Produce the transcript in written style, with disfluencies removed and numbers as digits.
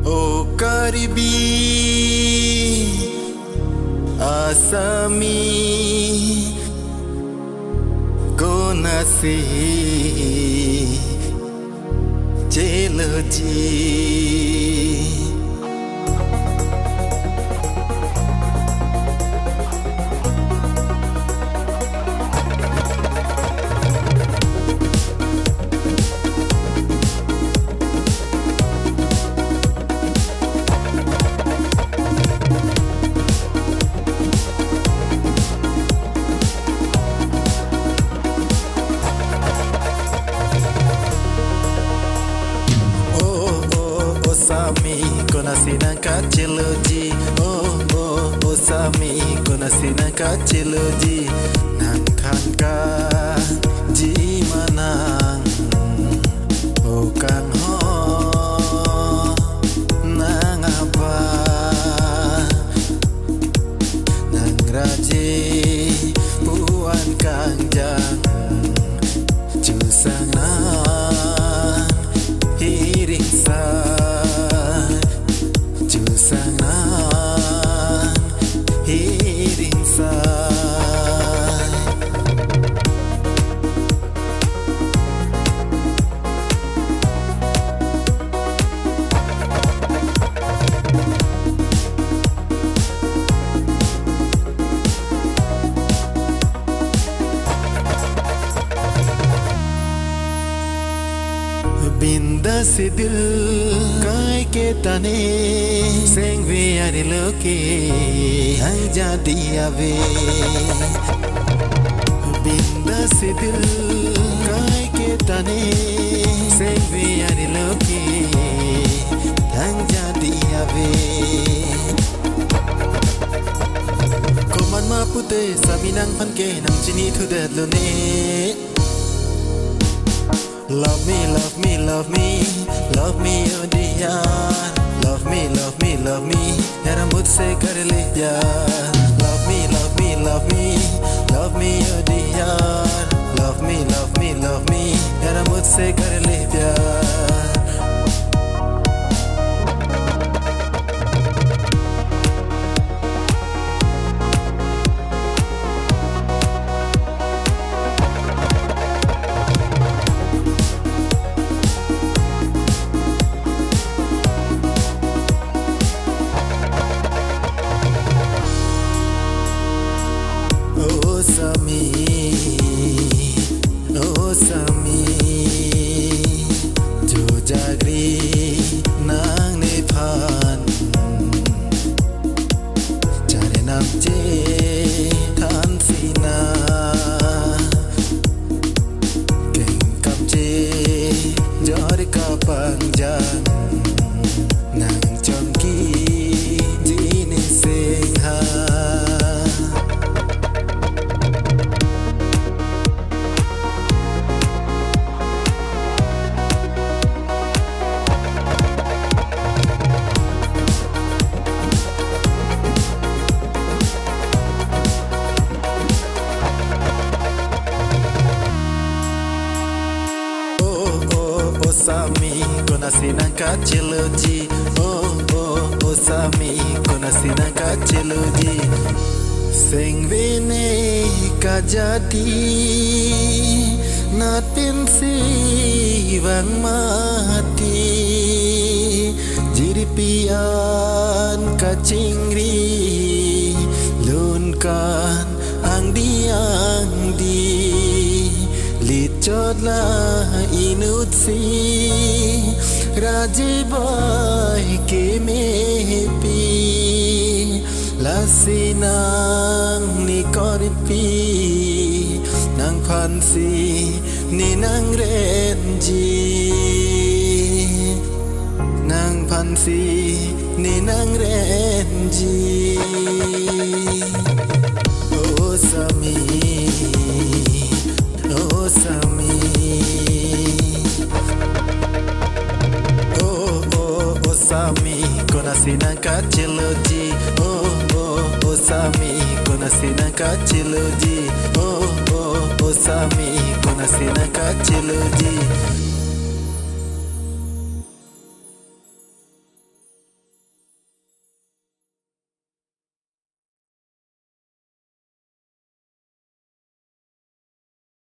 Oh Karibi Asami Konasi Jeloji Sami konasi nang kaciloji oh Sami konasi nang kaciloji nang tangka ji manang bukan ho nang apa nang raji puan kangjang jusang nang hiring sa Binda se dil kai ke tane seng ve are loke hai jadi ave Binda se dil kai ke tane seng ve are loke hai jadi ave Koman ma pute saminang panke nang chini thu de lone Love me, love me, love me, love me, oh dear. Love me, love me, love me, मेरा मुझसे कर ले प्यार. Love me, love me, love me, love me, oh dear. Love me, love me, love me, मेरा मुझसे कर ले प्यार. Oh Sami, jo jagri nang nephan, jare nam je than sina, keng kam je jor ka pangjang, nang chomki jini sengha. Sami konasi nang kaciloji oh Sami konasi nang kaciloji seng vene kajati natin si wang mati jiripian kacingri lunkan ang di licotlah inutsi raji boy ke mepi lasinang ni korpi nang pansi ni nang renji nang pansi ni nang renji oh Sami oh Sami oh Sami konasi nang kaciloji oh Sami konasi nang kaciloji oh Sami konasi nang kaciloji